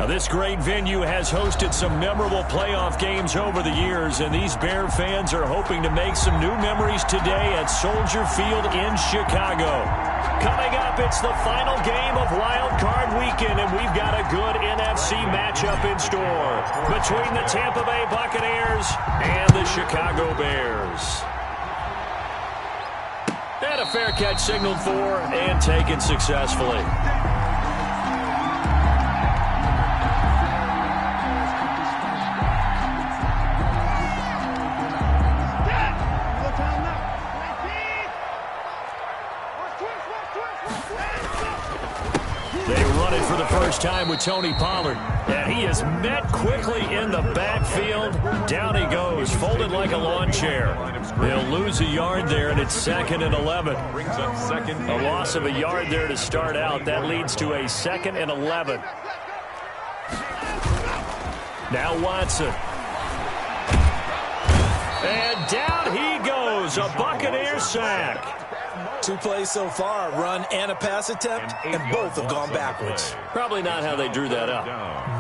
This great venue has hosted some memorable playoff games over the years, and these Bear fans are hoping to make some new memories today at Soldier Field in Chicago. Coming up, it's the final game of Wild Card Weekend, and we've got a good NFC matchup in store between the Tampa Bay Buccaneers and the Chicago Bears. And a fair catch signaled for and taken successfully. They run it for the first time with Tony Pollard. And he is met quickly in the backfield. Down he goes, folded like a lawn chair. They'll lose a yard there, and it's 2nd and 11. Brings up second. A loss of a yard there to start out. That leads to a 2nd and 11. Now Watson. And down he goes, a Buccaneer sack. 2 plays so far, a run and a pass attempt, and both have gone backwards. Probably not how they drew that up.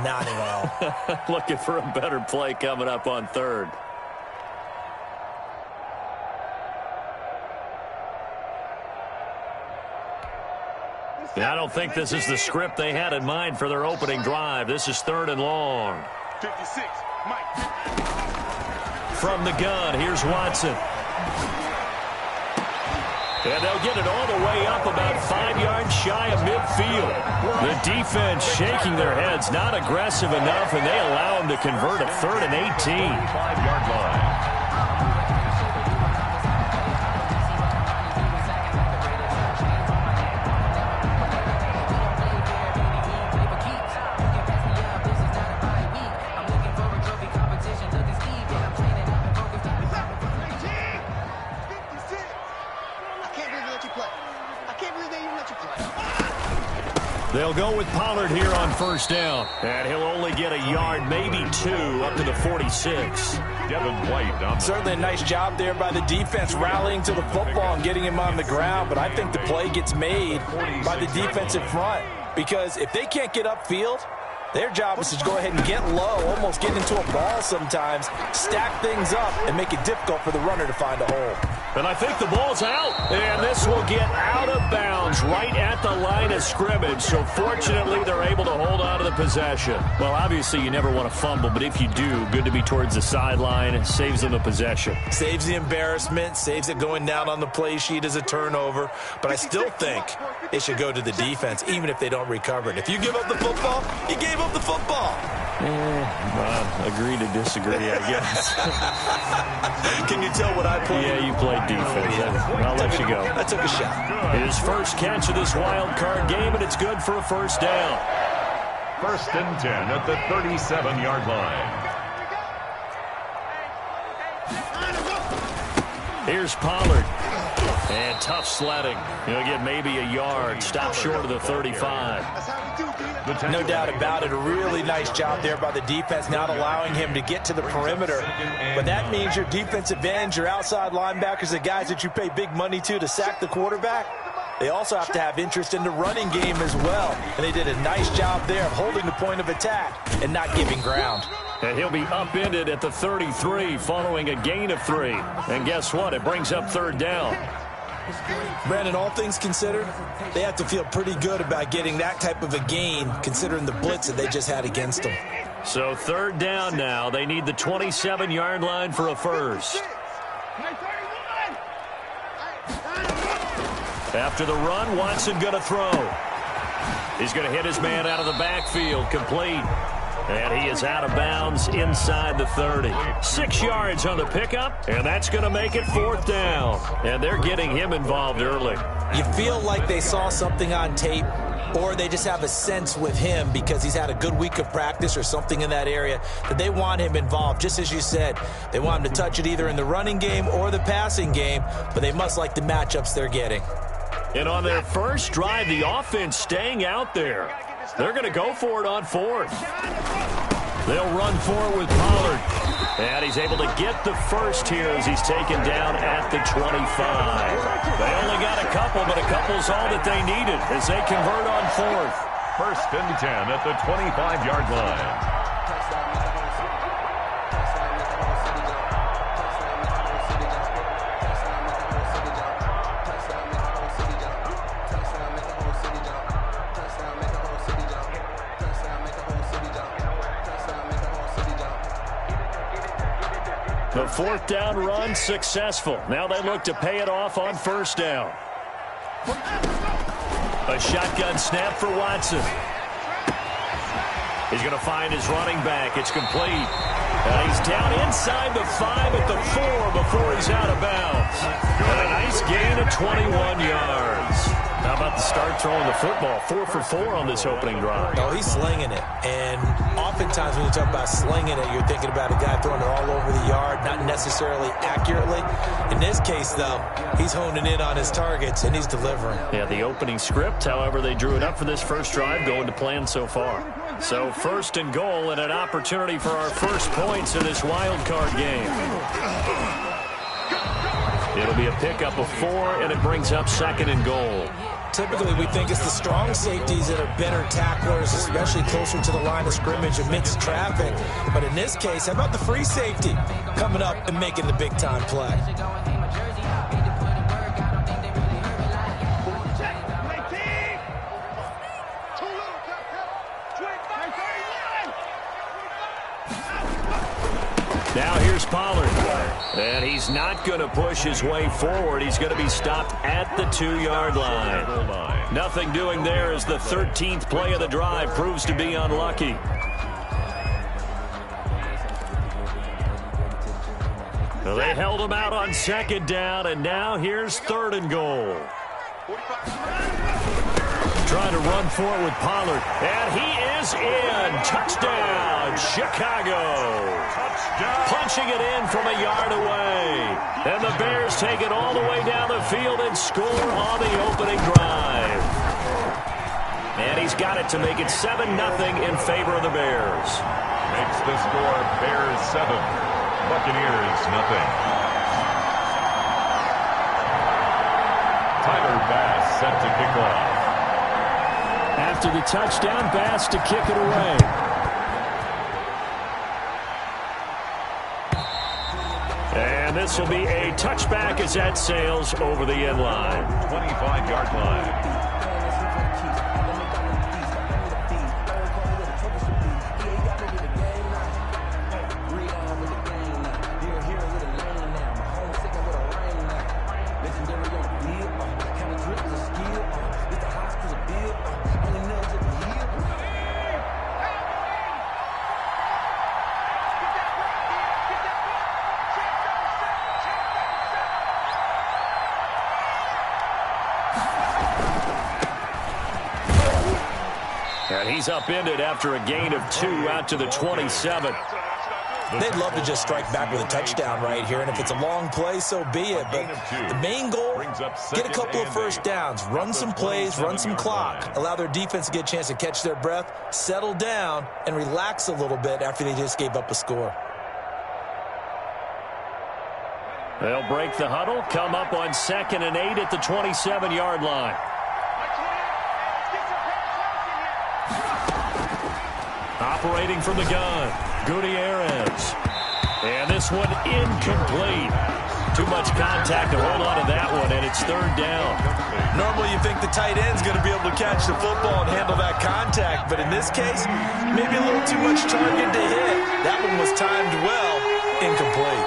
Not at all. Looking for a better play coming up on 3rd. I don't think this is the script they had in mind for their opening drive. This is 3rd and long. 56, Mike. From the gun, here's Watson. And they'll get it all the way up about 5 yards shy of midfield. The defense shaking their heads, not aggressive enough, and they allow them to convert a 3rd and 18. 5-yard line. They'll go with Pollard here on 1st down. And he'll only get a yard, maybe 2, up to the 46. Devin White. Certainly a nice job there by the defense rallying to the football and getting him on the ground. But I think the play gets made by the defensive front. Because if they can't get upfield, their job is to go ahead and get low, almost get into a ball sometimes, stack things up, and make it difficult for the runner to find a hole. And I think the ball's out. And this will get out of bounds right at the line of scrimmage. So fortunately, they're able to hold on to the possession. Well, obviously, you never want to fumble, but if you do, good to be towards the sideline. It saves them the possession. Saves the embarrassment, saves it going down on the play sheet as a turnover. But I still think it should go to the defense, even if they don't recover it. If you give up the football, you gave up the football. Agree to disagree, I guess. Can you tell what I played? Yeah, you played defense. I'll let you go. I took a shot. His first catch of this wild card game, and it's good for a 1st down. 1st and 10 at the 37-yard line. Here's Pollard. And tough sledding. He'll get maybe a yard. Stop short of the 35. No doubt about it. A really nice job there by the defense, not allowing him to get to the perimeter. But that means your defensive ends, your outside linebackers, the guys that you pay big money to sack the quarterback, they also have to have interest in the running game as well. And they did a nice job there of holding the point of attack and not giving ground. And he'll be upended at the 33 following a gain of 3. And guess what? It brings up 3rd down. Brandon, all things considered, they have to feel pretty good about getting that type of a gain considering the blitz that they just had against them. So 3rd down now. They need the 27-yard line for a 1st. After the run, Watson going to throw. He's going to hit his man out of the backfield, complete. And he is out of bounds inside the 30. 6 yards on the pickup, and that's going to make it 4th down. And they're getting him involved early. You feel like they saw something on tape, or they just have a sense with him because he's had a good week of practice or something in that area that they want him involved. Just as you said, they want him to touch it either in the running game or the passing game, but they must like the matchups they're getting. And on their first drive, the offense staying out there. They're going to go for it on 4th. They'll run for it with Pollard. And he's able to get the first here as he's taken down at the 25. They only got a couple, but a couple's all that they needed as they convert on 4th. First and 10 at the 25-yard line. The fourth down run successful. Now they look to pay it off on first down. A shotgun snap for Watson. He's going to find his running back. It's complete. And he's down inside the 5 at the 4 before he's out of bounds. And a nice gain of 21 yards. How about the start throwing the football? 4 for 4 on this opening drive. Oh, he's slinging it. And oftentimes when you talk about slinging it, you're thinking about a guy throwing it all over the yard, not necessarily accurately. In this case, though, he's honing in on his targets, and he's delivering. Yeah, the opening script, however, they drew it up for this first drive, going to plan so far. So first and goal and an opportunity for our first points in this wild card game. It'll be a pickup of 4, and it brings up second and goal. Typically, we think it's the strong safeties that are better tacklers, especially closer to the line of scrimmage amidst traffic. But in this case, how about the free safety coming up and making the big-time play? Now here's Pollard. And he's not going to push his way forward. He's going to be stopped at the 2-yard line. Nothing doing there as the 13th play of the drive proves to be unlucky. Well, they held him out on second down, and now here's third and goal. Trying to run for it with Pollard. And he is in. Touchdown, Chicago. Touchdown. Punching it in from a yard away. And the Bears take it all the way down the field and score on the opening drive. And he's got it to make it 7-0 in favor of the Bears. Makes the score Bears 7, Buccaneers 0. Tyler Bass set to kick off. After the touchdown, Bass to kick it away. And this will be a touchback as that sails over the end line. 25-yard line. And he's upended after a gain of 2 out to the 27. They'd love to just strike back with a touchdown right here, and if it's a long play, so be it. But the main goal, get a couple of first downs, run some plays, run some clock, allow their defense to get a chance to catch their breath, settle down, and relax a little bit after they just gave up a score. They'll break the huddle, come up on 2nd and 8 at the 27-yard line. Operating from the gun, Gutierrez. And this one incomplete. Too much contact to hold on to that one, and it's third down. Normally you think the tight end's going to be able to catch the football and handle that contact, but in this case, maybe a little too much target to hit. That one was timed well, incomplete.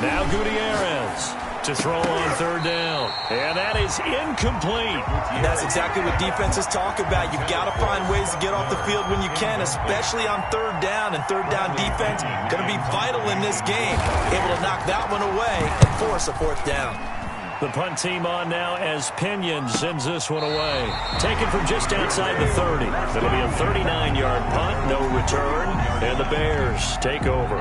Now Gutierrez to throw on third down. And that is incomplete. That's exactly what defenses talk about. You've got to find ways to get off the field when you can, especially on third down. And third down defense going to be vital in this game. Able to knock that one away and force a fourth down. The punt team on now as Pinion sends this one away. Taken from just outside the 30. It'll be a 39-yard punt, no return. And the Bears take over.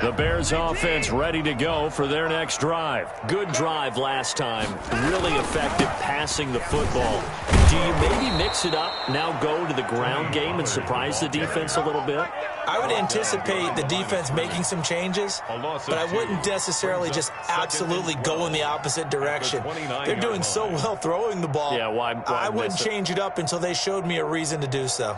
The Bears offense ready to go for their next drive. Good drive last time. Really effective passing the football. Do you maybe mix it up, now go to the ground game and surprise the defense a little bit? I would anticipate the defense making some changes, but I wouldn't necessarily just absolutely go in the opposite direction. They're doing so well throwing the ball. Yeah, why I wouldn't change it up until they showed me a reason to do so.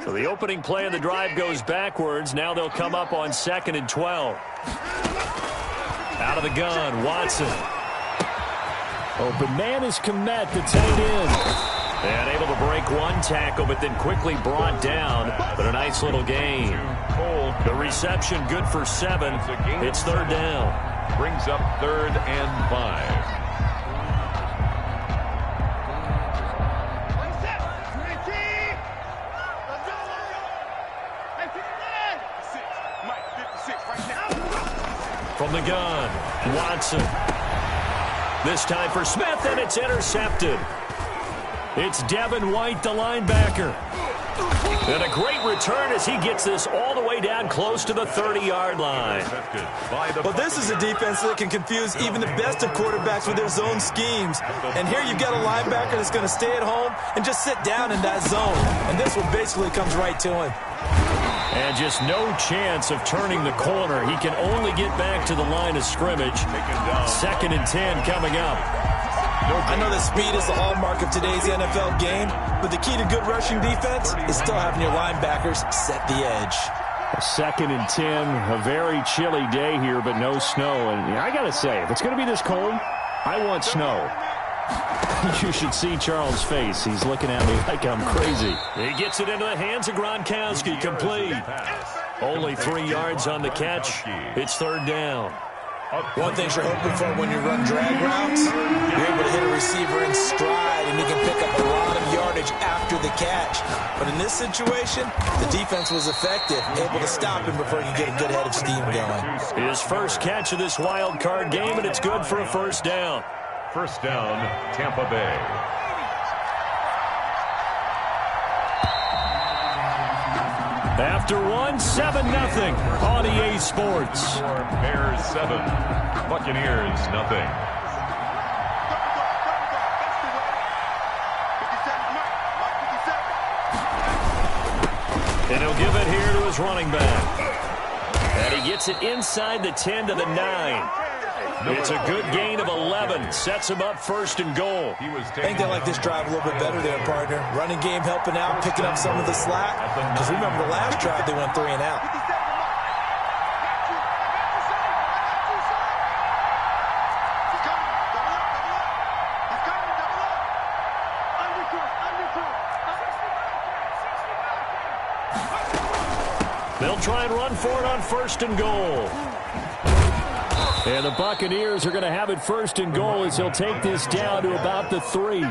So the opening play of the drive goes backwards. Now they'll come up on 2nd and 12. Out of the gun, Watson. Open man is Komet, the tight end. And able to break one tackle, but then quickly brought down. But a nice little gain. The reception good for 7. It's 3rd down. Brings up 3rd and 5. From the gun, Watson. This time for Smith, and it's intercepted. It's Devin White, the linebacker. And a great return as he gets this all the way down close to the 30-yard line. But this is a defense that can confuse even the best of quarterbacks with their zone schemes. And here you've got a linebacker that's going to stay at home and just sit down in that zone. And this one basically comes right to him. And just no chance of turning the corner. He can only get back to the line of scrimmage. 2nd and 10 coming up. I know that speed is the hallmark of today's NFL game, but the key to good rushing defense is still having your linebackers set the edge. 2nd and 10, a very chilly day here, but no snow. And I got to say, if it's going to be this cold, I want snow. You should see Charles' face. He's looking at me like I'm crazy. He gets it into the hands of Gronkowski, complete. Only 3 yards on the catch. It's 3rd down. One thing you're hoping for when you run drag routes, you're able to hit a receiver in stride, and you can pick up a lot of yardage after the catch. But in this situation, the defense was effective, able to stop him before he could get a good head of steam going. His first catch of this wild card game, and it's good for a 1st down. 1st down, Tampa Bay. After 7-0 on EA Sports. Bears 7, Buccaneers nothing. And he'll give it here to his running back. And he gets it inside the 10 to the 9. It's a good gain of 11. Sets him up 1st and goal. I think they like this drive a little bit better there, partner. Running game helping out, picking up some of the slack. Because remember the last drive, they went 3 and out. They'll try and run for it on 1st and goal. And the Buccaneers are going to have it 1st and goal as he'll take this down to about the 3.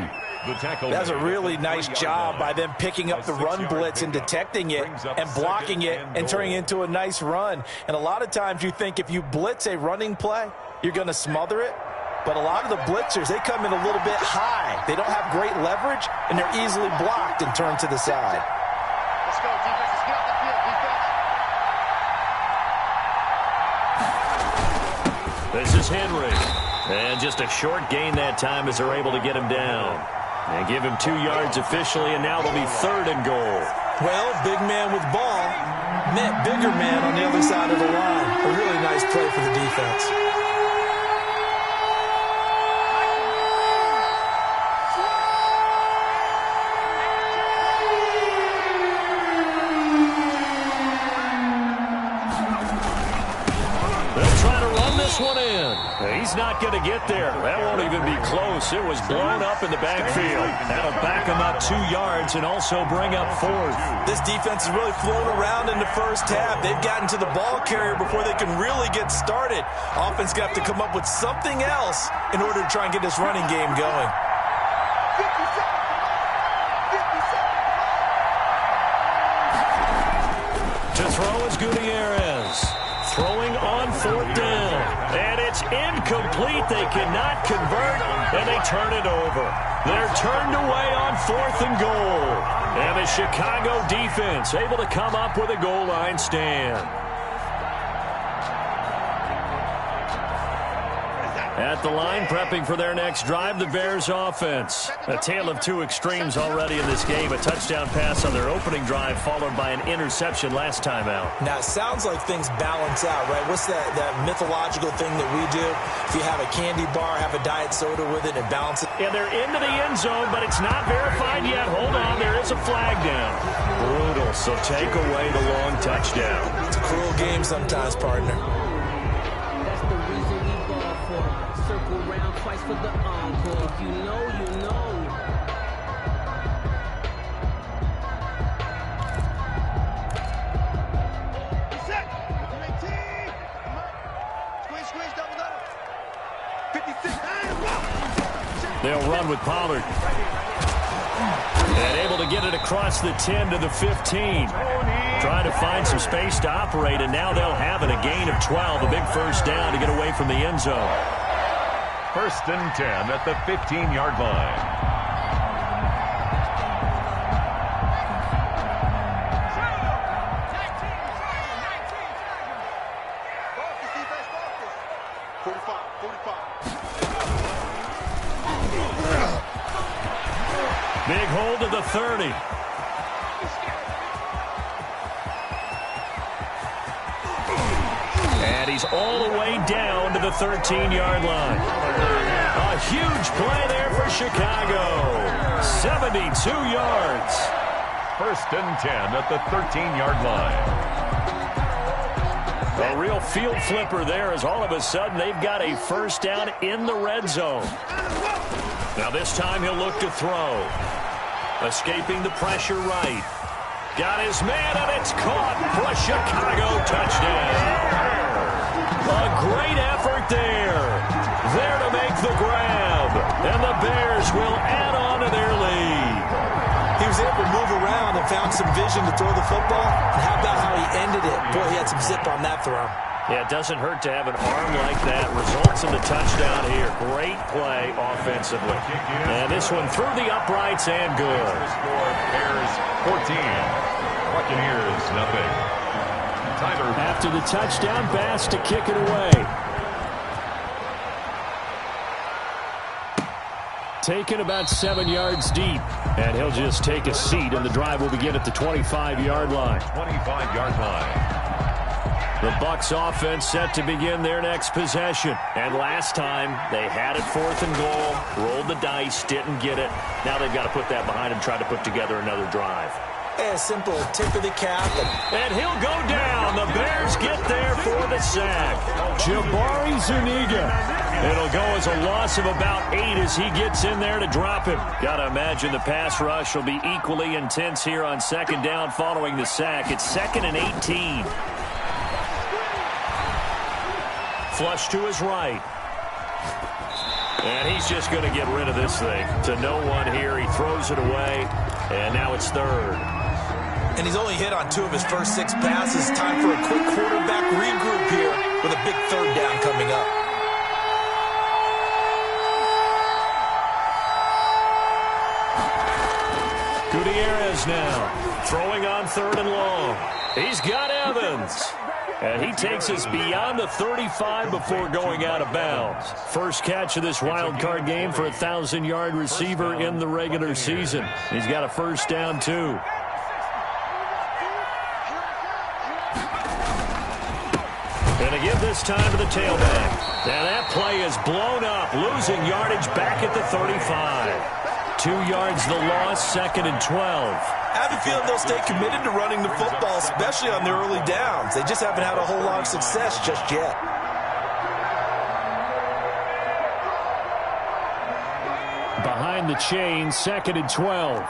That's a really nice job by them picking up the run blitz and detecting it and blocking it and turning it into a nice run. And a lot of times you think if you blitz a running play, you're going to smother it. But a lot of the blitzers, they come in a little bit high. They don't have great leverage, and they're easily blocked and turned to the side. Let's go, defense. Let's get out the field, defense. This is Henry. And just a short gain that time as they're able to get him down. And give him 2 yards officially, and now they'll be 3rd and goal. Well, big man with ball met bigger man on the other side of the line. A really nice play for the defense. They'll try to run this one in. He's not going to get there. That won't even be close. It was blown up in the backfield. That'll back him up 2 yards and also bring up 4th. This defense is really flown around in the first half. They've gotten to the ball carrier before they can really get started. Offense got to come up with something else in order to try and get this running game going. To throw is Gutierrez. Throwing on 4th down. And it's incomplete. They cannot convert, and they turn it over. They're turned away on 4th and goal. And the Chicago defense able to come up with a goal line stand. At the line, prepping for their next drive, the Bears offense. A tale of 2 extremes already in this game. A touchdown pass on their opening drive, followed by an interception last time out. Now, it sounds like things balance out, right? What's that mythological thing that we do? If you have a candy bar, have a diet soda with it, and balance it. And they're into the end zone, but it's not verified yet. Hold on, there is a flag down. Brutal, so take away the long touchdown. It's a cruel game sometimes, partner. For the encore. If you know, you know. Set. 18. Squeeze, double. 56. They'll run with Pollard. And able to get it across the 10 to the 15. Trying to find some space to operate, and now they'll have it. A gain of 12. A big first down to get away from the end zone. 1st and 10 at the 15-yard line. Big hold to the 30. And he's all the way down to the 13-yard line. A huge play there for Chicago. 72 yards. 1st and 10 at the 13-yard line. A real field flipper there as all of a sudden they've got a first down in the red zone. Now this time he'll look to throw. Escaping the pressure right. Got his man, and it's caught for a Chicago touchdown. A great effort there. There to make the grab. And the Bears will add on to their lead. He was able to move around and found some vision to throw the football. And how about how he ended it? Boy, he had some zip on that throw. Yeah, it doesn't hurt to have an arm like that. Results in the touchdown here. Great play offensively. And this one through the uprights and good. Bears 14. Buccaneers nothing. Tyler. After the touchdown, Bass to kick it away. Taken about 7 yards deep. And he'll just take a seat, and the drive will begin at the 25-yard line. 25-yard line. The Bucs offense set to begin their next possession. And last time, they had it 4th and goal, rolled the dice, didn't get it. Now they've got to put that behind them, try to put together another drive. A simple tip of the cap. And he'll go down. The Bears get there for the sack. Jabari Zuniga. It'll go as a loss of about 8 as he gets in there to drop him. Got to imagine the pass rush will be equally intense here on 2nd down following the sack. It's 2nd and 18. Flush to his right. And he's just going to get rid of this thing. To no one here. He throws it away. And now it's 3rd. And he's only hit on 2 of his first 6 passes. Time for a quick quarterback regroup here with a big 3rd down coming up. Gutierrez now throwing on 3rd and long. He's got Evans. And he takes us beyond the 35 before going out of bounds. First catch of this wild card game for a 1,000-yard receiver in the regular season. He's got a first down, too. And to give this time to the tailback. Now that play is blown up, losing yardage back at the 35. 2 yards the loss, 2nd and 12. I have a feeling they'll stay committed to running the football, especially on their early downs. They just haven't had a whole lot of success just yet. behind the chain, 2nd and 12.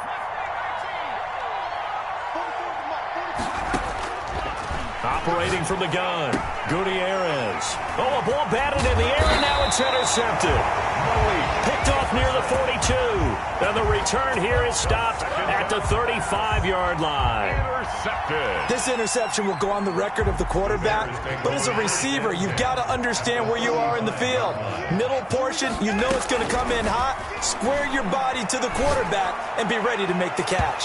Operating from the gun, Gutierrez. Oh, a ball batted in the air, and now it's intercepted. Picked off near the 42. And the return here is stopped at the 35-yard line. Intercepted. This interception will go on the record of the quarterback, but as a receiver, you've got to understand where you are in the field. Middle portion, you know it's going to come in hot. Square your body to the quarterback and be ready to make the catch.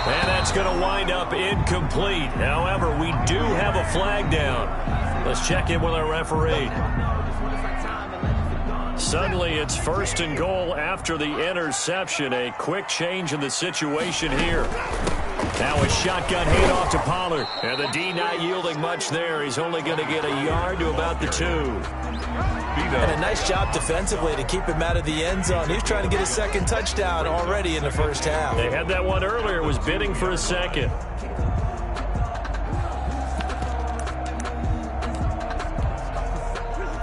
And that's going to wind up incomplete. However, we do have a flag down. Let's check in with our referee. Suddenly, it's 1st and goal after the interception. A quick change in the situation here. Now a shotgun handoff to Pollard. And the D not yielding much there. He's only going to get a yard to about the 2. And a nice job defensively to keep him out of the end zone. He's trying to get his 2nd touchdown already in the first half. They had that one earlier. Was bidding for a 2nd.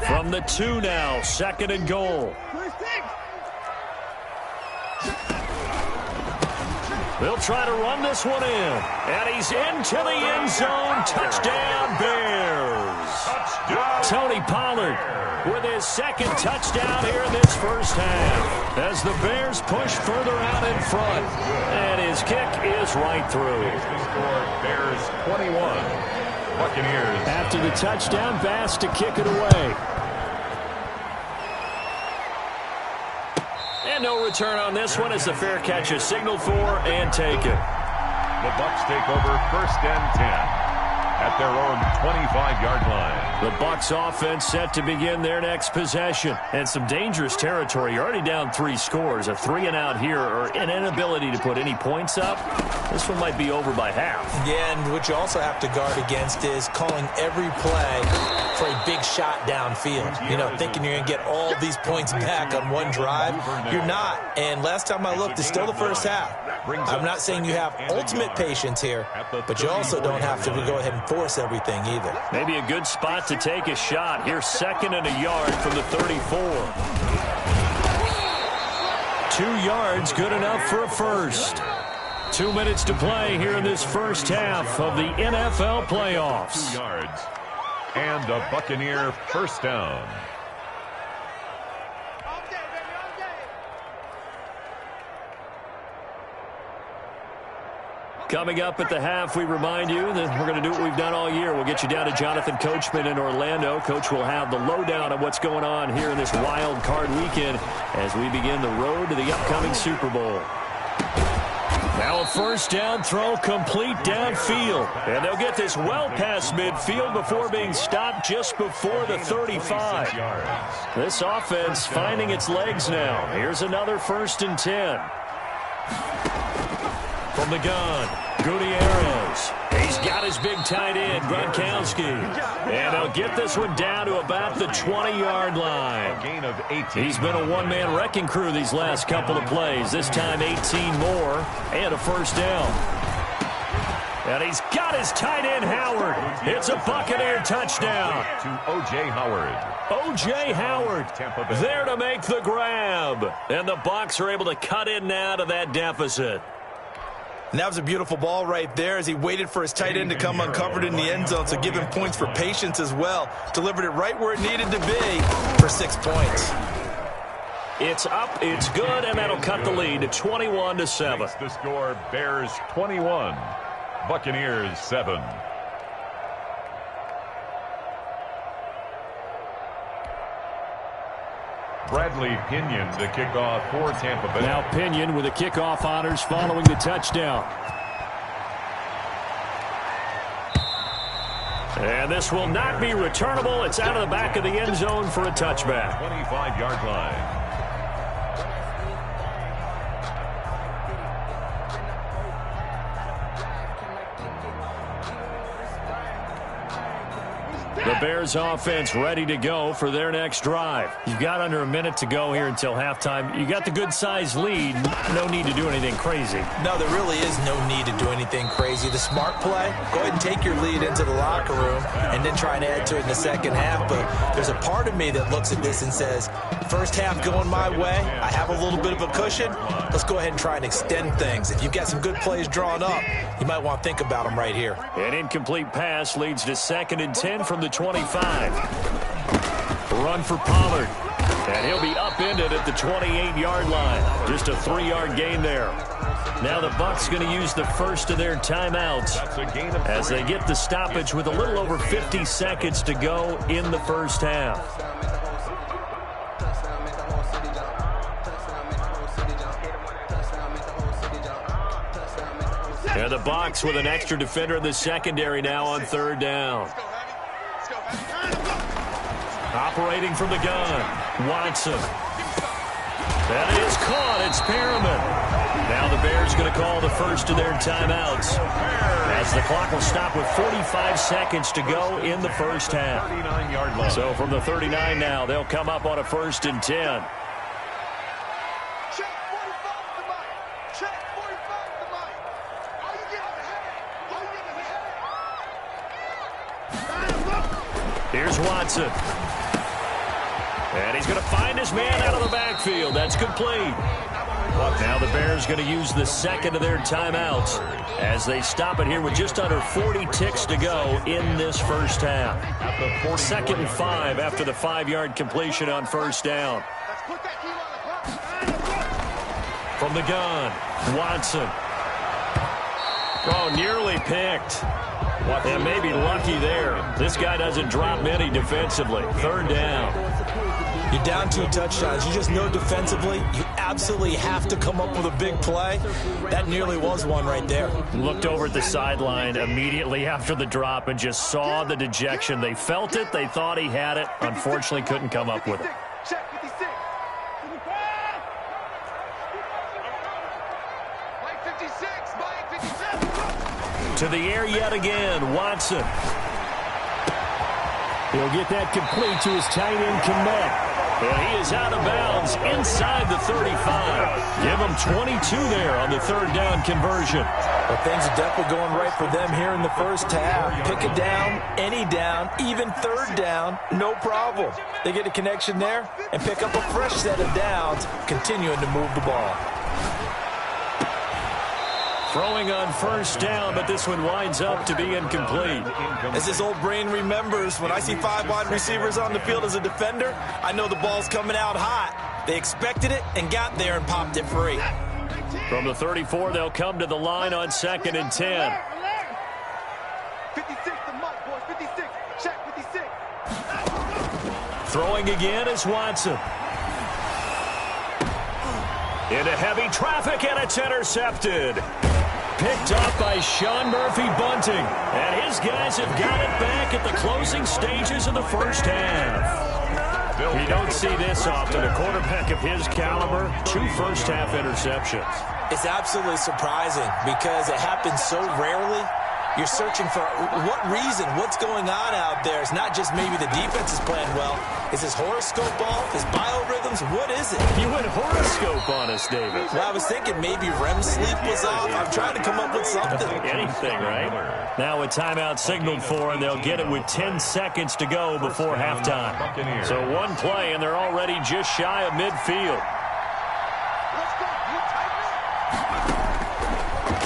From the 2 now, 2nd and goal. They'll try to run this one in. And he's into the end zone. Touchdown, Bears. Touchdown. Tony Pollard with his 2nd touchdown here in this first half. As the Bears push further out in front. And his kick is right through. The score, Bears 21. Buccaneers. After the touchdown, Bass to kick it away. And no return on this one as the fair catch is signaled for and taken. The Bucs take over 1st and 10 at their own 25-yard line. The Bucs offense set to begin their next possession. And some dangerous territory. You're already down 3 scores. A 3-and-out here or an inability to put any points up. This one might be over by half. Yeah, and what you also have to guard against is calling every play for a big shot downfield. You know, thinking you're going to get all these points back on one drive. You're not. And last time I looked, it's still the first half. I'm not saying you have ultimate patience here, but you also don't have to go ahead and force everything either. Maybe a good spot to take a shot. Here's 2nd and a yard from the 34. 2 yards, good enough for a first. 2 minutes to play here in this first half of the NFL playoffs. 2 yards. And a Buccaneer first down. Coming up at the half, we remind you that we're going to do what we've done all year. We'll get you down to Jonathan Coachman in Orlando. Coach will have the lowdown of what's going on here in this wild card weekend as we begin the road to the upcoming Super Bowl. Now a first down throw complete downfield. And they'll get this well past midfield before being stopped just before the 35. This offense finding its legs now. Here's another 1st and 10. From the gun, Gutierrez. He's got his big tight end, Gronkowski. And he'll get this one down to about the 20-yard line. A gain of 18. He's been a one-man wrecking crew these last couple of plays. This time 18 more and a first down. And he's got his tight end, Howard. It's a Buccaneer touchdown. To O.J. Howard. O.J. Howard there to make the grab. And the Bucs are able to cut in now to that deficit. And that was a beautiful ball right there as he waited for his tight end to come uncovered in the end zone, so give him points for patience as well. Delivered it right where it needed to be for 6 points. It's up, it's good, and that'll cut the lead to 21-7. Makes the score, Bears 21, Buccaneers 7. Bradley Pinion to kick off for Tampa Bay. Now Pinion with the kickoff honors following the touchdown. And this will not be returnable. It's out of the back of the end zone for a touchback. 25-yard line. The Bears offense ready to go for their next drive. You've got under a minute to go here until halftime. You got the good-sized lead. No need to do anything crazy. No, there really is no need to do anything crazy. The smart play, go ahead and take your lead into the locker room and then try and add to it in the second half. But there's a part of me that looks at this and says, first half going my way, I have a little bit of a cushion. Let's go ahead and try and extend things. If you've got some good plays drawn up, you might want to think about them right here. An incomplete pass leads to 2nd and 10 from the 25. Run for Pollard. And he'll be upended at the 28-yard line. Just a 3-yard gain there. Now the Bucs going to use the first of their timeouts as they get the stoppage with a little over 50 seconds to go in the first half. And the Bucs with an extra defender in the secondary now on 3rd down. Operating from the gun, Watson. That is caught. It's Perriman. Now the Bears going to call the first of their timeouts as the clock will stop with 45 seconds to go in the first half. So from the 39 now, they'll come up on a 1st and 10. Here's Watson. And he's going to find his man out of the backfield. That's complete. Now the Bears going to use the second of their timeouts as they stop it here with just under 40 ticks to go in this first half. 2nd and 5 after the 5-yard completion on 1st down. From the gun, Watson. Oh, nearly picked. And maybe lucky there. This guy doesn't drop many defensively. 3rd down. You're down 2 touchdowns. You just know defensively you absolutely have to come up with a big play. That nearly was one right there. Looked over at the sideline immediately after the drop and just saw the dejection. They felt it. They thought he had it. Unfortunately, couldn't come up with it. To the air yet again, Watson. He'll get that complete to his tight end, Kmet. And he is out of bounds inside the 35. Give him 22 there on the 3rd down conversion. Well, things are definitely going right for them here in the first half. Pick a down, any down, even 3rd down, no problem. They get a connection there and pick up a fresh set of downs, continuing to move the ball. Throwing on 1st down, but this one winds up to be incomplete. As this old brain remembers, when I see 5 wide receivers on the field as a defender, I know the ball's coming out hot. They expected it and got there and popped it free. From the 34, they'll come to the line on 2nd and 10. 56 the mark, boys. 56. Check 56. Throwing again is Watson. Into heavy traffic, and it's intercepted. Picked up by Sean Murphy-Bunting. And his guys have got it back at the closing stages of the first half. You don't see this often. A quarterback of his caliber, 2 first-half interceptions. It's absolutely surprising because it happens so rarely. You're searching for what reason, what's going on out there. It's not just maybe the defense is playing well. Is his horoscope off? His biorhythms? What is it? You went horoscope on us, David. Well, I was thinking maybe REM sleep was off. I'm trying to come up with something. Anything, right? Now a timeout signaled for, and they'll get it with 10 seconds to go before halftime. So one play, and they're already just shy of midfield.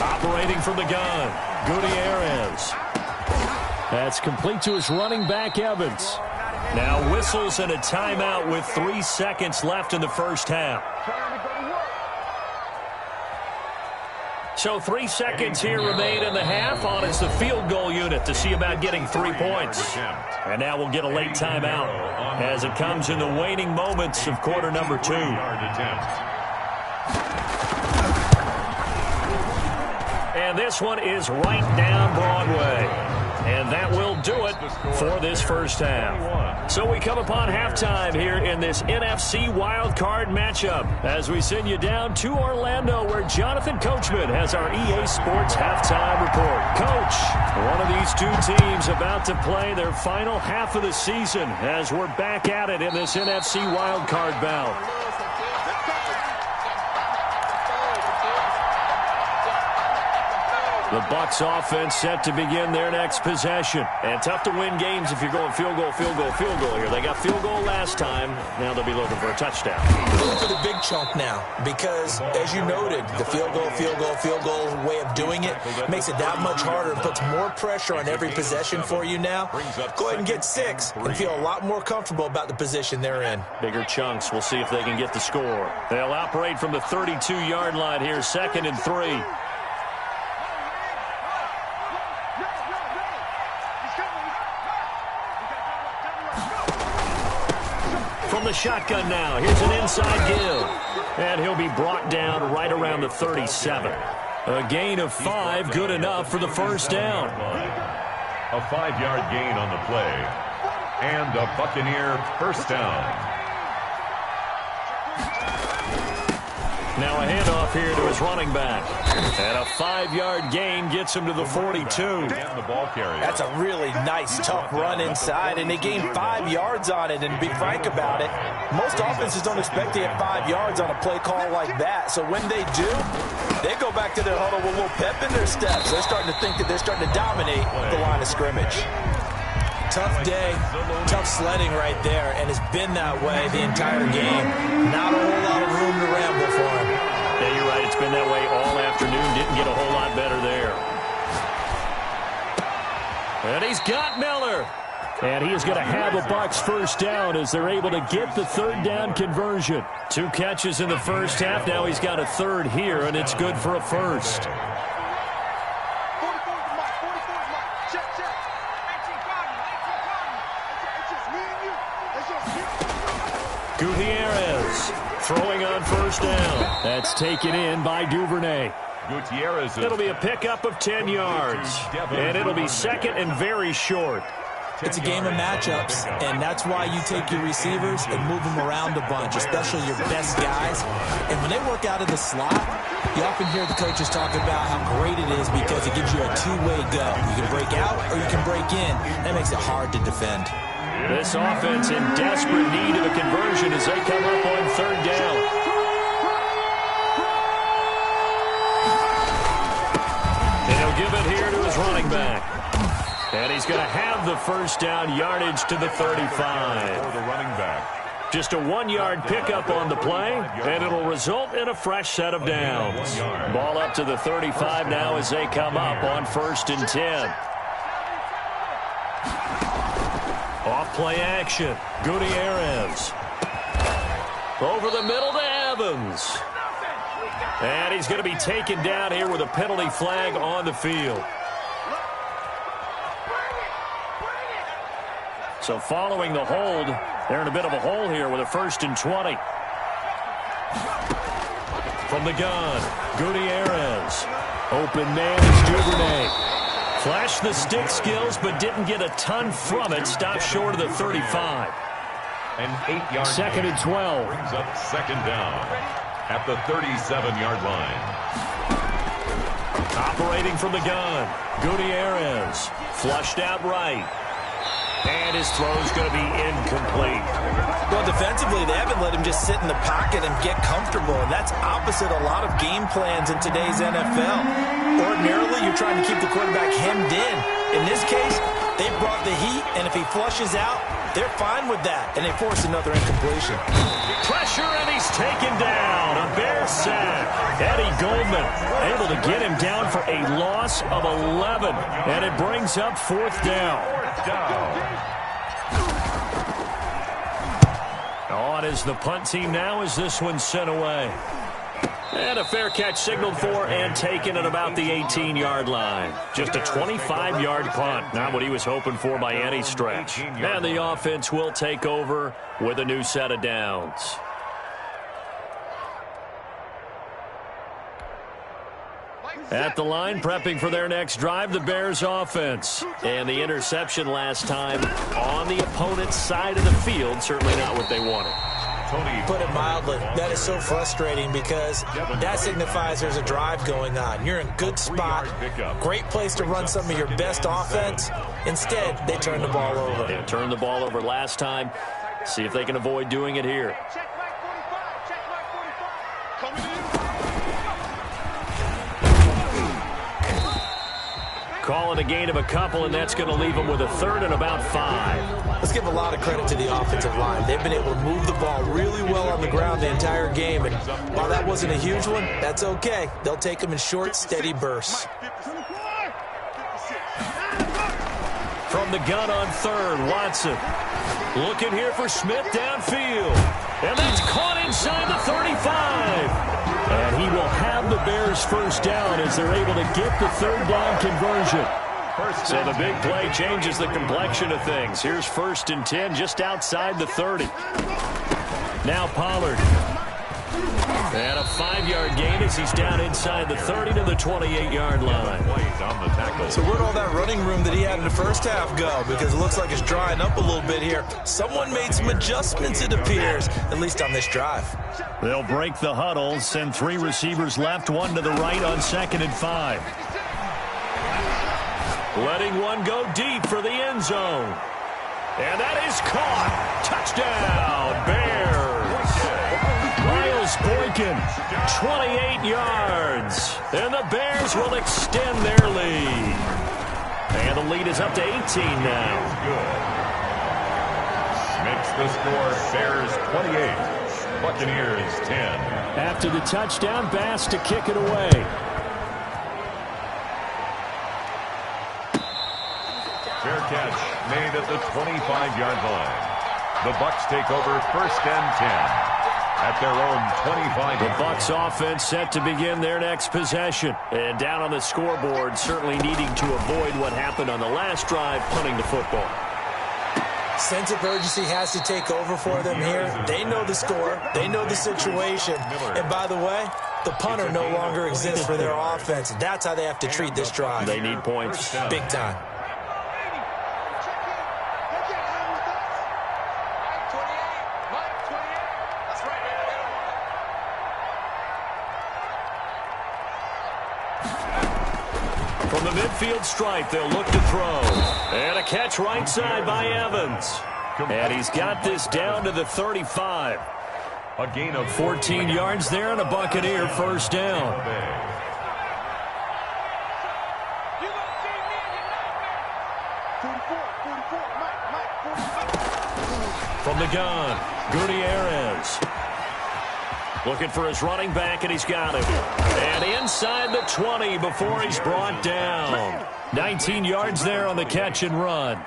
Operating from the gun, Gutierrez. That's complete to his running back, Evans. Now whistles and a timeout with 3 seconds left in the first half. So 3 seconds here remain in the half on it's the field goal unit to see about getting 3 points. And now we'll get a late timeout as it comes in the waning moments of quarter number 2. And this one is right down Broadway. And that will do it for this first half. So we come upon halftime here in this NFC wildcard matchup as we send you down to Orlando where Jonathan Coachman has our EA Sports halftime report. Coach, one of these two teams about to play their final half of the season as we're back at it in this NFC wildcard bout. The Bucs offense set to begin their next possession. And tough to win games if you're going field goal, field goal, field goal here. They got field goal last time. Now they'll be looking for a touchdown. Looking for the big chunk now because, as you noted, the field goal way of doing it makes it that much harder. It puts more pressure on every possession for you now. Go ahead and get 6 and feel a lot more comfortable about the position they're in. Bigger chunks. We'll see if they can get the score. They'll operate from the 32-yard line here, 2nd and 3. The shotgun now. Here's an inside give. And he'll be brought down right around the 37. A gain of 5, good enough for the first down. A 5-yard gain on the play. And a Buccaneer first down. Now a handoff here to his running back. And a 5-yard gain gets him to the 42. That's a really nice, tough run inside, and they gained 5 yards on it. And to be frank about it, most offenses don't expect to get 5 yards on a play call like that. So when they do, they go back to their huddle with a little pep in their steps. They're starting to think that they're starting to dominate the line of scrimmage. Tough day, tough sledding right there, and it's been that way the entire game. Not a whole lot of room to ramble for him. Yeah, you're right. It's been that way all afternoon. Didn't get a whole lot better there. And he's got Miller. And he is going to have a Bucs first down as they're able to get the 3rd down conversion. 2 catches in the first half. Now he's got a 3rd here, and it's good for a first. Gutierrez throwing on first down. That's taken in by Duvernay. Gutierrez. It'll be a pickup of 10 yards. And it'll be 2nd and very short. It's a game of matchups, and that's why you take your receivers and move them around a bunch, especially your best guys. And when they work out of the slot, you often hear the coaches talk about how great it is because it gives you a 2-way go. You can break out or you can break in. That makes it hard to defend. This offense in desperate need of a conversion as they come up on 3rd down. And he'll give it here to his running back. And he's going to have the first down yardage to the 35. For the running back. Just a 1-yard pickup on the play, and it'll result in a fresh set of downs. Ball up to the 35 now as they come up on 1st and 10. Off play action. Gutierrez. Over the middle to Evans. And he's going to be taken down here with a penalty flag on the field. So following the hold, they're in a bit of a hole here with a 1st and 20. From the gun, Gutierrez. Open man is Duvernay. Flashed the stick skills, but didn't get a ton from it. Stopped short of the 35. An 8-yard 2nd and 12. Brings up 2nd down at the 37-yard line. Operating from the gun, Gutierrez. Flushed out right. And his throw's going to be incomplete. Well, defensively, they haven't let him just sit in the pocket and get comfortable. And that's opposite a lot of game plans in today's NFL. Ordinarily, you're trying to keep the quarterback hemmed in. In this case, they brought the heat, and if he flushes out, they're fine with that. And they force another incompletion. Pressure, and he's taken down. A Bear sack. Eddie Goldman able to get him down for a loss of 11. And it brings up 4th down. On is the punt team now as this one's sent away. And a fair catch signaled for and taken at about the 18-yard line. Just a 25-yard punt. Not what he was hoping for by any stretch. And the offense will take over with a new set of downs. At the line, prepping for their next drive, the Bears offense. And the interception last time on the opponent's side of the field, certainly not what they wanted. Put it mildly, that is so frustrating because that signifies there's a drive going on. You're in a good spot, great place to run some of your best offense. Instead, they turn the ball over. They turned the ball over last time. See if they can avoid doing it here. Calling a gain of a couple, and that's going to leave them with a third and about 5. Let's give a lot of credit to the offensive line. They've been able to move the ball really well on the ground the entire game, and while that wasn't a huge one, that's okay. They'll take them in short, steady bursts. From the gun on third, Watson. Looking here for Smith downfield. And that's caught inside the 35. And he will have the Bears first down as they're able to get the third down conversion. So the big play changes the complexion of things. Here's 1st and 10 just outside the 30. Now Pollard. And a 5-yard gain as he's down inside the 30 to the 28-yard line. So where'd all that running room that he had in the first half go? Because it looks like it's drying up a little bit here. Someone made some adjustments, it appears, at least on this drive. They'll break the huddle, send 3 receivers left, 1 to the right on 2nd and 5. Letting one go deep for the end zone. And that is caught. Touchdown, Bears. Miles Boykin, 28 yards. And the Bears will extend their lead. And the lead is up to 18 now. Makes the score Bears 28, Buccaneers 10. After the touchdown, Bass to kick it away. Fair catch made at the 25-yard line. The Bucs take over 1st and 10 at their own 25. The Bucs offense set to begin their next possession. And down on the scoreboard, certainly needing to avoid what happened on the last drive, punting the football. Sense of urgency has to take over for them here. They know the score. They know the situation. And by the way, the punter no longer exists for their offense. That's how they have to treat this drive. They need points. Big time. From the midfield stripe, they'll look to throw. And a catch right side by Evans. And he's got this down to the 35. A gain of 14 yards there and a Buccaneer first down. From the gun, Gutierrez. Looking for his running back, and he's got him. And inside the 20 before he's brought down. 19 yards there on the catch and run.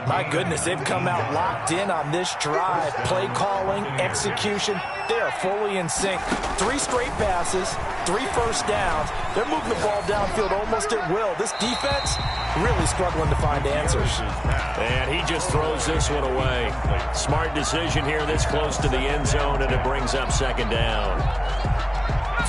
My goodness, they've come out locked in on this drive. Play calling, execution, they are fully in sync. 3 straight passes, 3 first downs. They're moving the ball downfield almost at will. This defense really struggling to find answers. And he just throws this one away. Smart decision here this close to the end zone, and it brings up 2nd down.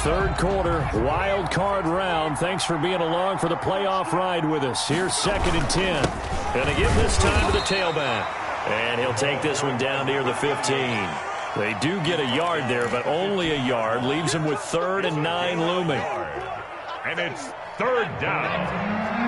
3rd quarter, wild card round. Thanks for being along for the playoff ride with us. Here's 2nd and 10. And again this time to the tailback. And he'll take this one down near the 15. They do get a yard there, but only a yard. Leaves him with 3rd and 9 looming. And it's 3rd down.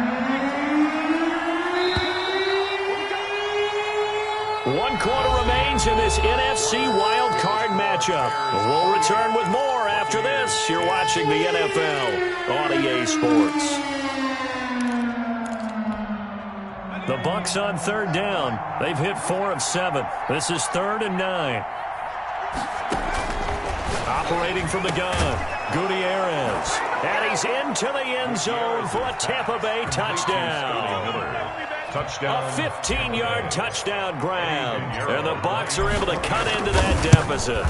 1 quarter remains in this NFC wild card matchup. We'll return with more after this. You're watching the NFL on EA Sports. The Bucs on 3rd down. They've hit 4 of 7. This is 3rd and 9. Operating from the gun, Gutierrez. And he's into the end zone for a Tampa Bay touchdown. Touchdown. A 15-yard touchdown grab. And the Bucs are able to cut into that deficit.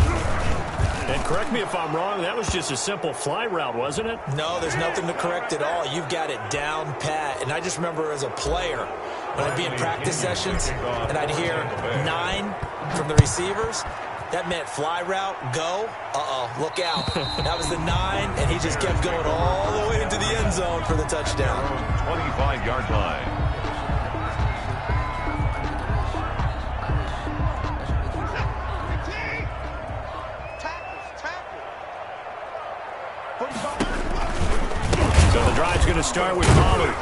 And correct me if I'm wrong, that was just a simple fly route, wasn't it? No, there's nothing to correct at all. You've got it down pat. And I just remember as a player, when I'd be in practice sessions and I'd hear 9 from the receivers, That meant fly route, go. Look out. That was the 9, and he just kept going all the way into the end zone for the touchdown. 25-yard line. So the drive's going to start with Pollard.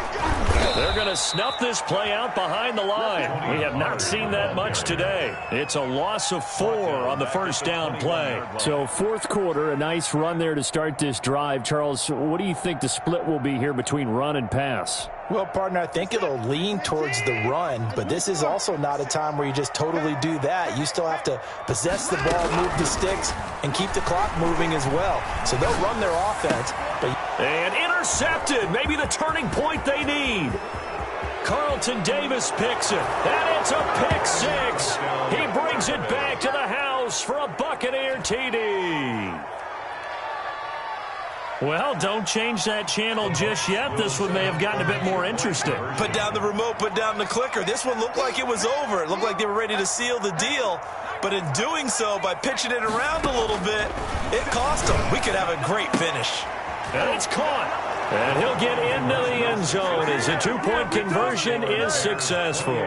They're going to snuff this play out behind the line. We have not seen that much today. It's a loss of 4 on the first down play. So fourth quarter, a nice run there to start this drive. Charles, what do you think the split will be here between run and pass? Well, partner, I think it'll lean towards the run, but this is also not a time where you just totally do that. You still have to possess the ball, move the sticks, and keep the clock moving as well. So they'll run their offense. And intercepted. Maybe the turning point they need. Carlton Davis picks it. And it's a pick 6. He brings it back to the house for a Buccaneer TD. Well, don't change that channel just yet. This one may have gotten a bit more interesting. Put down the remote, put down the clicker. This one looked like it was over. It looked like they were ready to seal the deal. But in doing so, by pitching it around a little bit, it cost them. We could have a great finish. And it's caught. And he'll get into the end zone as a 2-point conversion is successful.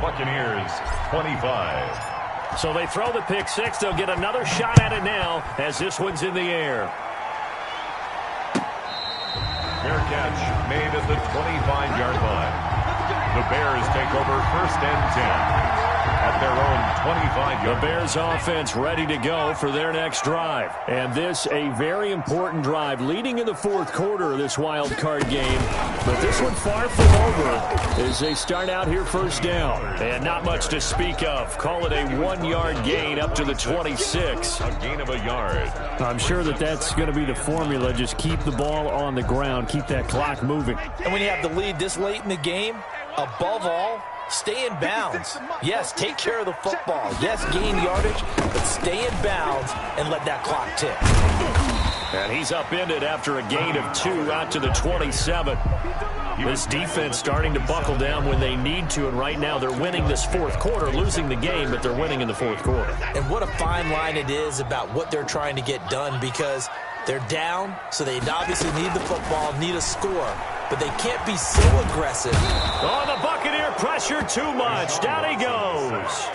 Buccaneers, 25. So they throw the pick 6. They'll get another shot at it now as this one's in the air. Fair catch made at the 25-yard line. The Bears take over 1st and 10 at their own 25-yard. The Bears offense ready to go for their next drive. And this a very important drive leading in the fourth quarter of this wild card game. But this one far from over as they start out here first down. And not much to speak of. Call it a 1-yard gain up to the 26. A gain of a yard. I'm sure that's going to be the formula. Just keep the ball on the ground. Keep that clock moving. And when you have the lead this late in the game, above all, stay in bounds. Yes, take care of the football. Yes, gain yardage, but stay in bounds and let that clock tick. And he's upended after a gain of 2 out to the 27. This defense starting to buckle down when they need to, and right now they're winning this fourth quarter, losing the game, but they're winning in the fourth quarter. And what a fine line it is about what they're trying to get done, because they're down, so they obviously need the football, need a score, but they can't be so aggressive. Oh, the Buccaneer pressure too much. Down he goes.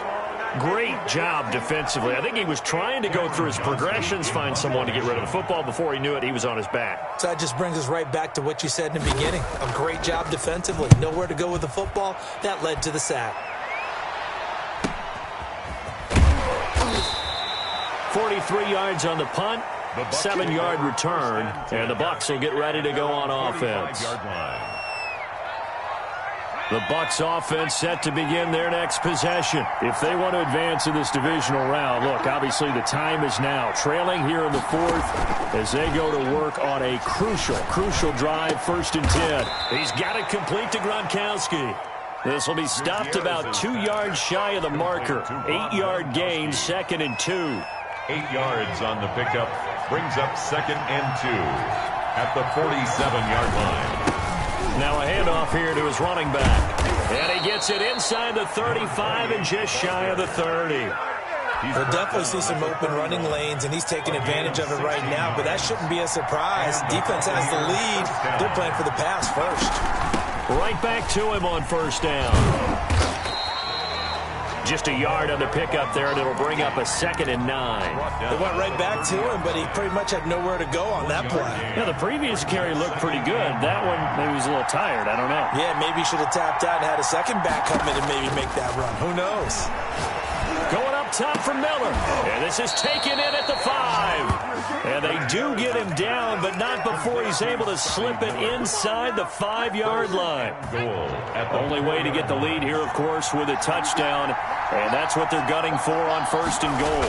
Great job defensively. I think he was trying to go through his progressions, find someone to get rid of the football. Before he knew it, he was on his back. So that just brings us right back to what you said in the beginning. A great job defensively. Nowhere to go with the football. That led to the sack. 43 yards on the punt, 7-yard return, and the Bucs will get ready to go on offense. The Bucs offense set to begin their next possession. If they want to advance in this divisional round, look, obviously the time is now. Trailing here in the fourth as they go to work on a crucial drive, 1st and 10. He's got it complete to Gronkowski. This will be stopped about 2 yards shy of the marker. 8-yard gain, 2nd and 2. 8 yards on the pickup brings up 2nd and 2 at the 47-yard line. Now a handoff here to his running back. And he gets it inside the 35 and just shy of the 30. We'll definitely see some open running lanes, and he's taking advantage of it right now, but that shouldn't be a surprise. Defense has the lead. They're playing for the pass first. Right back to him on 1st down. Just a yard on the pickup there, and it'll bring up a 2nd and 9. They went right back to him, but he pretty much had nowhere to go on that play. Yeah, the previous carry looked pretty good. That one, maybe he was a little tired. I don't know. Yeah, maybe he should have tapped out and had a second back come in and maybe make that run. Who knows? Going up top for Miller. And this is taken in at the 5. And they do get him down, but not before he's able to slip it inside the 5-yard line. Only way to get the lead here, of course, with a touchdown. And that's what they're gunning for on 1st and goal.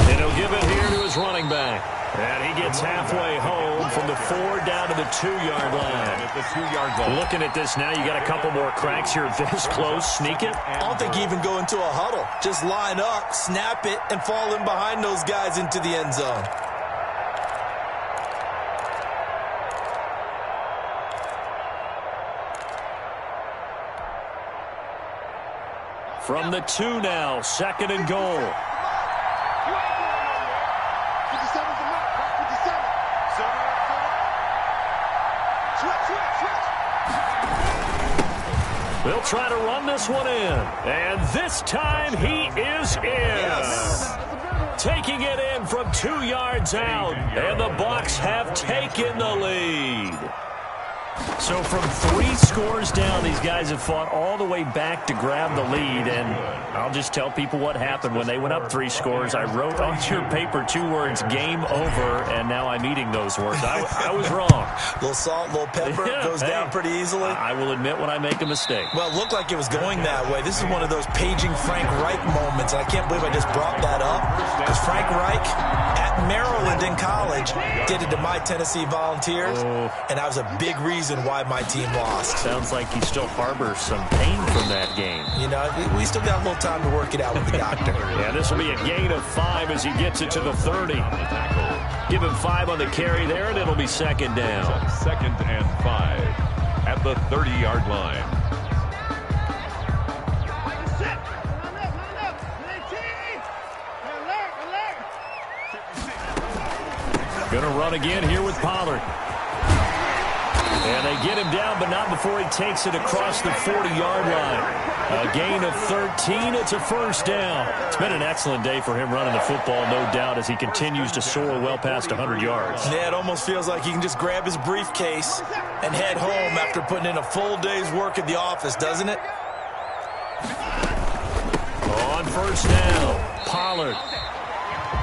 And he'll give it here to his running back. And he gets halfway home from the 4 down to the 2-yard line. At the 2-yard line. Looking at this now, you got a couple more cracks here this close. Sneak it. I don't think you even go into a huddle. Just line up, snap it, and fall in behind those guys into the end zone. From the 2 now, 2nd and goal. 57's the mark, right? 57. Switch. They'll try to run this one in. And this time he is in. Yes. Taking it in from 2 yards out. And the Bucs have taken the lead. So from 3 scores down, these guys have fought all the way back to grab the lead. And I'll just tell people what happened when they went up 3 scores. I wrote on your paper 2 words, game over, and now I'm eating those words. I was wrong. A little salt, a little pepper, goes down pretty easily. I will admit when I make a mistake. Well, it looked like it was going that way. This is one of those paging Frank Reich moments, and I can't believe I just brought that up. Because Frank Reich, at Maryland in college, did it to my Tennessee Volunteers, and that was a big reason why my team lost. Sounds like he still harbors some pain from that game. You know, we still got a little time to work it out with the doctor. Yeah, this will be a gain of 5 as he gets it to the 30. Give him 5 on the carry there, and it'll be 2nd down. 2nd and 5 at the 30-yard line. Gonna run again here with Pollard. And they get him down, but not before he takes it across the 40-yard line. A gain of 13. It's a 1st down. It's been an excellent day for him running the football, no doubt, as he continues to soar well past 100 yards. Yeah, it almost feels like he can just grab his briefcase and head home after putting in a full day's work at the office, doesn't it? On 1st down, Pollard.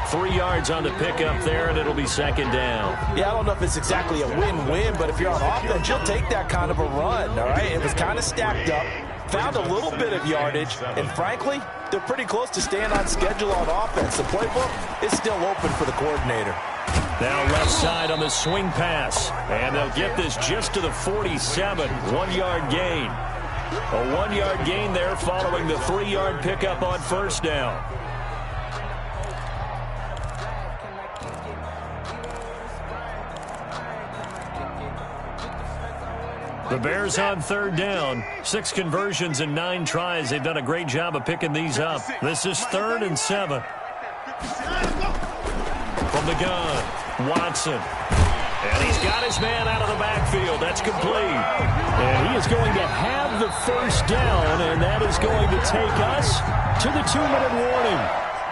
3 yards on the pickup there, and it'll be 2nd down. Yeah, I don't know if it's exactly a win-win, but if you're on offense, you'll take that kind of a run, all right? It was kind of stacked up, found a little bit of yardage, and frankly, they're pretty close to staying on schedule on offense. The playbook is still open for the coordinator. Now left side on the swing pass, and they'll get this just to the 47, 1-yard gain. A 1-yard gain there following the 3-yard pickup on 1st down. The Bears on 3rd down. 6 conversions and 9 tries. They've done a great job of picking these up. This is 3rd and 7. From the gun, Watson. And he's got his man out of the backfield. That's complete. And he is going to have the 1st down, and that is going to take us to the 2-minute warning.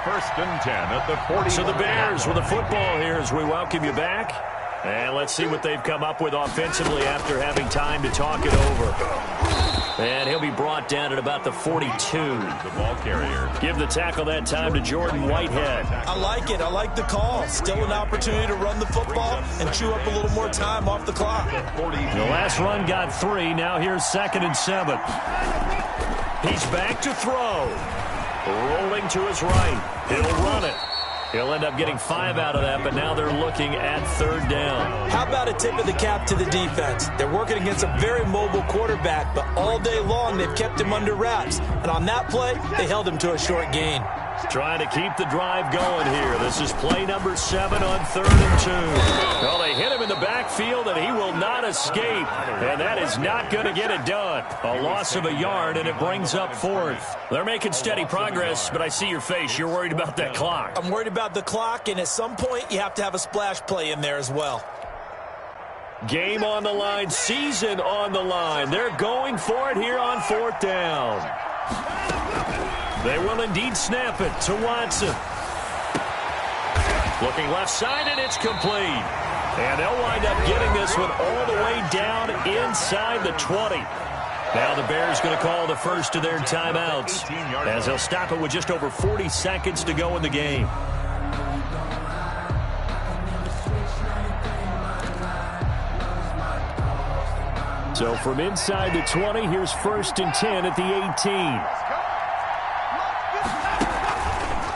1st and 10 at the 40. So the Bears with the football here as we welcome you back. And let's see what they've come up with offensively after having time to talk it over. And he'll be brought down at about the 42. The ball carrier. Give the tackle that time to Jordan Whitehead. I like it. I like the call. Still an opportunity to run the football and chew up a little more time off the clock. The last run got 3. Now here's 2nd and 7. He's back to throw. Rolling to his right. He'll run it. He'll end up getting 5 out of that, but now they're looking at 3rd down. How about a tip of the cap to the defense? They're working against a very mobile quarterback, but all day long they've kept him under wraps. And on that play, they held him to a short gain. Trying to keep the drive going here. This is play number 7 on 3rd and 2. Well, they hit him in the backfield, and he will not escape. And that is not going to get it done. A loss of a yard, and it brings up 4th. They're making steady progress, but I see your face. You're worried about that clock. I'm worried about the clock, and at some point, you have to have a splash play in there as well. Game on the line, season on the line. They're going for it here on 4th down. They will indeed snap it to Watson. Looking left side, and it's complete. And they'll wind up getting this one all the way down inside the 20. Now the Bears going to call the first of their timeouts as they'll stop it with just over 40 seconds to go in the game. So from inside the 20, here's 1st and 10 at the 18.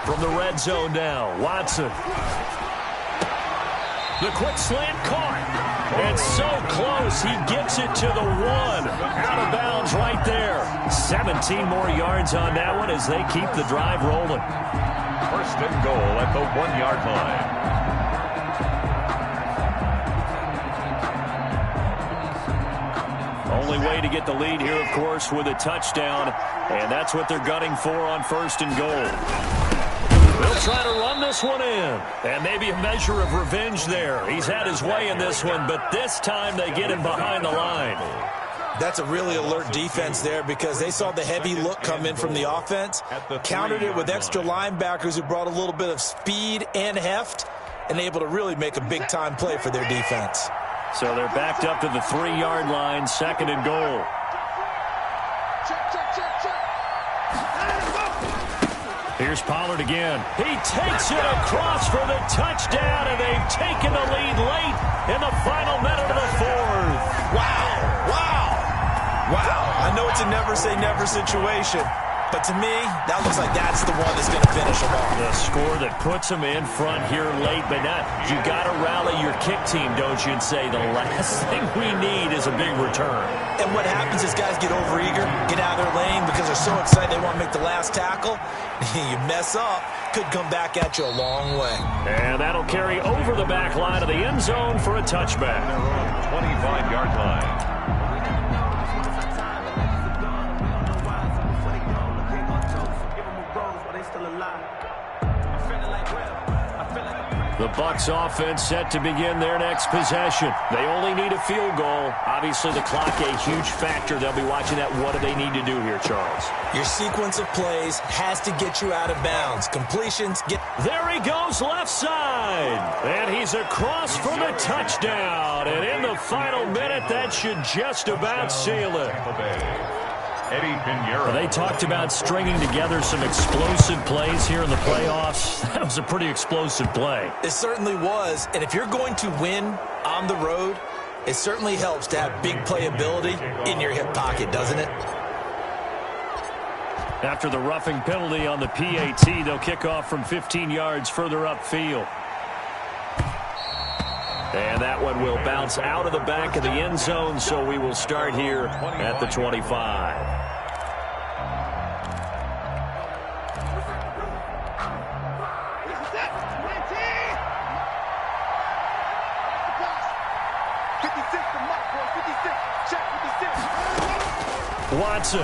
From the red zone now, Watson. The quick slant caught. And so close, he gets it to the 1. Out of bounds right there. 17 more yards on that one as they keep the drive rolling. 1st and goal at the 1-yard line. Only way to get the lead here, of course, with a touchdown. And that's what they're gunning for on 1st and goal. They'll try to run this one in. And maybe a measure of revenge there. He's had his way in this one, but this time they get him behind the line. That's a really alert defense there because they saw the heavy look come in from the offense, countered it with extra linebackers who brought a little bit of speed and heft, and able to really make a big-time play for their defense. So they're backed up to the 3-yard line, 2nd and goal. Here's Pollard again. He takes it across for the touchdown, and they've taken the lead late in the final minute of the 4th. Wow, I know it's a never-say-never situation, but to me, that looks like that's the one that's going to finish them off. The score that puts them in front here late, but not. You got to rally your kick team, don't you, and say the last thing we need is a big return. And what happens is guys get overeager, get out of their lane because they're so excited they want to make the last tackle. You mess up, could come back at you a long way. And that'll carry over the back line of the end zone for a touchback. 25-yard line. The Bucs offense set to begin their next possession. They only need a field goal. Obviously, the clock a huge factor. They'll be watching that. What do they need to do here, Charles? Your sequence of plays has to get you out of bounds. Completions get... There he goes, left side. And he's across for the touchdown. And in the final minute, that should just about seal it. Eddie Pinheiro. They talked about stringing together some explosive plays here in the playoffs. That was a pretty explosive play. It certainly was. And if you're going to win on the road, it certainly helps to have big playability in your hip pocket, doesn't it? After the roughing penalty on the PAT, they'll kick off from 15 yards further upfield. And that one will bounce out of the back of the end zone, so we will start here at the 25. Watson.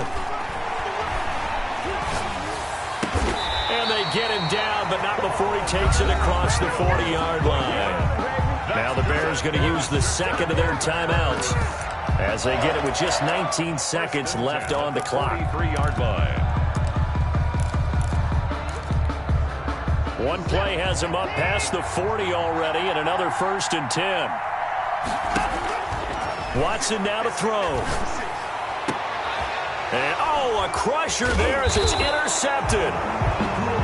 And they get him down, but not before he takes it across the 40-yard line. Now the Bears going to use the second of their timeouts as they get it with just 19 seconds left on the clock. 3-yard line. One play has him up past the 40 already, and another 1st and 10. Watson now to throw. And, a crusher there as it's intercepted.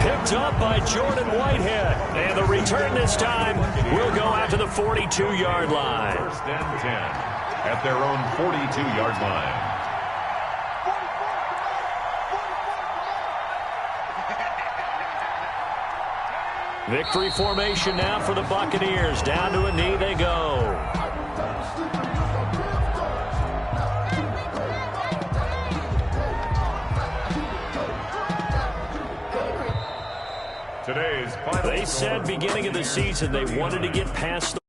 Picked up by Jordan Whitehead. And the return this time will go out to the 42-yard line. 1st and 10 at their own 42-yard line. Victory formation now for the Buccaneers. Down to a knee they go. They said beginning of the season they wanted to get past the